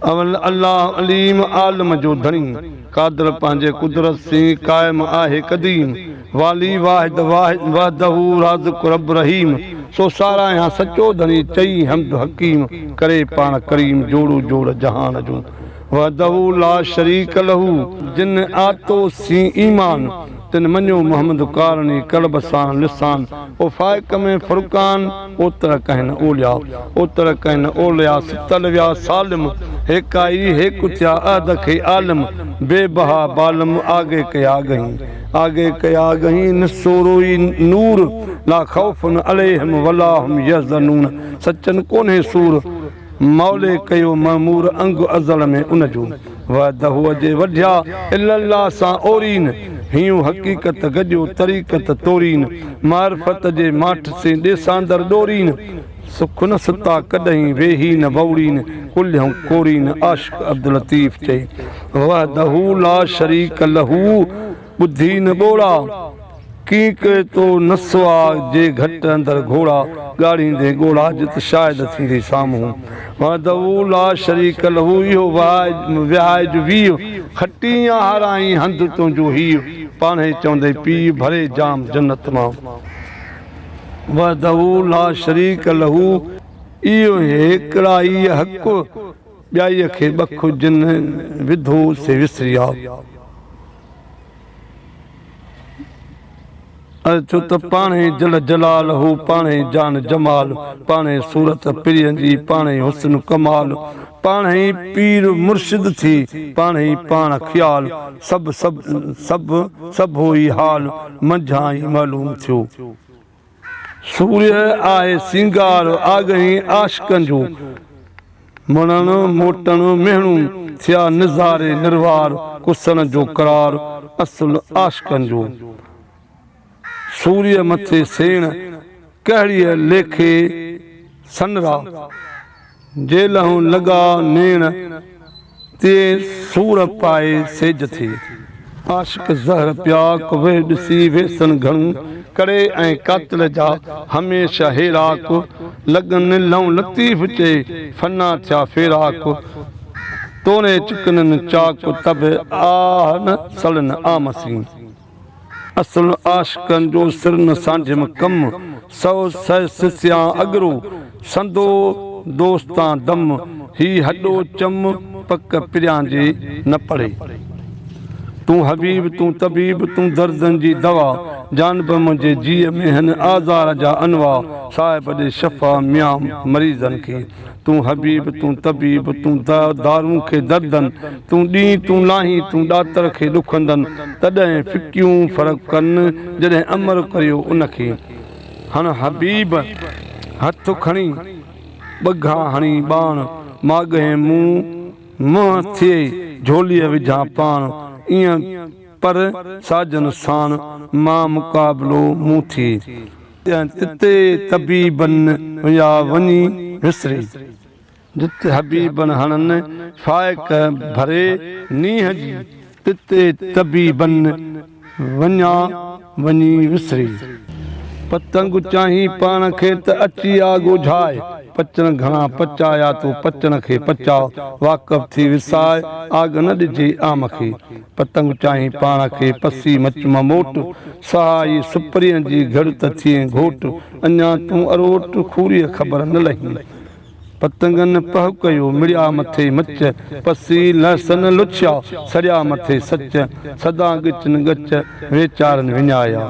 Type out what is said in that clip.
अवल अल्लाह अलीम आलम जो धणी कादर पंहिंजे कुदरत से कायम आहे कदीम वाली वाहिद वाहदहू राज़िक़ रब रहीम सो सारायां सचो धणी चई हमद हकीम करे पाण करीम जोड़ू जोड़ जहान जो वहदहू ला शरीक लहू जिन आतो सी ईमान तिन मञो मोहम्मद कारणी कल्ब सां लिसान ओ फाइक में फुरकान ओतर कहन ओलिया ओतर कहन ओलिया सितल विया सालिम हेकाई हेक थिया अद खे आलम बेबहा बालम आगे कया गई निसोरोई नूर ला खौफन अलैहिम वला हुम यहज़नून सचन कोन्हे सूर मौले कयो ममूर अंग अज़ल में उनजो वदहू जे वढिया इल्लल्लाह सां ओरीन हियूं हकीकत गजो तरीक़त तोरीन मारफत जे माठ से ॾेसांदर डोरीन सुख न सुता कॾहिं वेही न बौड़ीन कुल्हूं कोरीन आशिक़ अब्दुल लतीफ़ चई वहदहू ला शरीक लहू ॿुधी न ॿोड़ा की के तो नसवा जे घट अंदर घोड़ा गाड़ींदे घोड़ा जित शायद थींदी साम्हूं वहदहू ला शरीक लहू इहो व्याज वीह खटी हाराई हंध तुंहिंजो हीउ पाणे चवंदे पी भरे जाम जन्नत मां वहदहू ला शरीक लहू इहो हिकिड़ाई हक़ ॿियाईअ खे बख जिन विधो से विसरिया छो त पाणे जल जलाल हू पाणे जान जमाल पाणे सूरत पिरियन जी पाणे हुस्न कमाल पाणे पीर मुर्शिद थी पाणे पाण ख़्याल सब सब सब सब होई हाल मंझां ई मालूम थियो सूर्य आहे सिंगार आगही आशिकनि जो मुणण मोटण मेहणू थिया निज़ारे निर्वार कुसन जो करार असुल आशिकनि जो सूर्य मथे सेण कहिड़ीअ लेखे सनरा जेलहूं लॻा नेण ते सूर पाए सेज थी आशिक ज़हर पिया कुवे ॾिसी वेसन घणूं करे ऐं कातिल जा हमेशा हेराक लॻनि लऊं लतीफ़ चए फना थिया फेराक तोड़े चिकननि चाक तब आह न सलन आमसी असल आशिकनि जो सिर न सांझम कम सौ सिसिया अगरो संदो दोस्तां दम ही हॾो चम पक पिरियां जे न पड़े तूं हबीब तूं तबीब तूं दर्दनि जी दवा जानब मुंहिंजे जीअ में हिन आज़ार जा अनवा साहिब ॾे शफ़ा मियां मरीज़नि खे तूं हबीब तूं तबीब तूं दारूं खे दर्दनि तूं ॾींहुं तूं लाहीं तूं ॾातर खे ॾुखंदनि तॾहिं फिकियूं फ़र्क़ु कनि जॾहिं अमर करियो उनखे हण हबीब हथ खणी ॿघा हणी बाण माॻे मुंहुं थिए झोलीअ विझां पाण ईअं पर साजन साण मां मुक़ाबिलो मूं थिए तिते तबीबनि या वञी विसरी जिते हबीबनि हणनि फाइक भरे नीह जी तिते तबीबनि वञा वञी विसरी पतंग चाहीं पाण खे त अची आ ॻोझाए पचन घणा पचाया तूं पचन खे पचाओ वाक़फ़ थी विसाए आग न ॾिजे आम खे पतंग चाहीं पाण खे पसी मच मोट सहाई सुपरीअ जी घड़ त थिए घोट अञा तूं अरोट खूरीअ ख़बर न लही पतंगनि पह कयो मिड़िया मथे मच पसी लहसन लुछिया सड़िया मथे सच सदा गिचन गच वेचारनि विञाया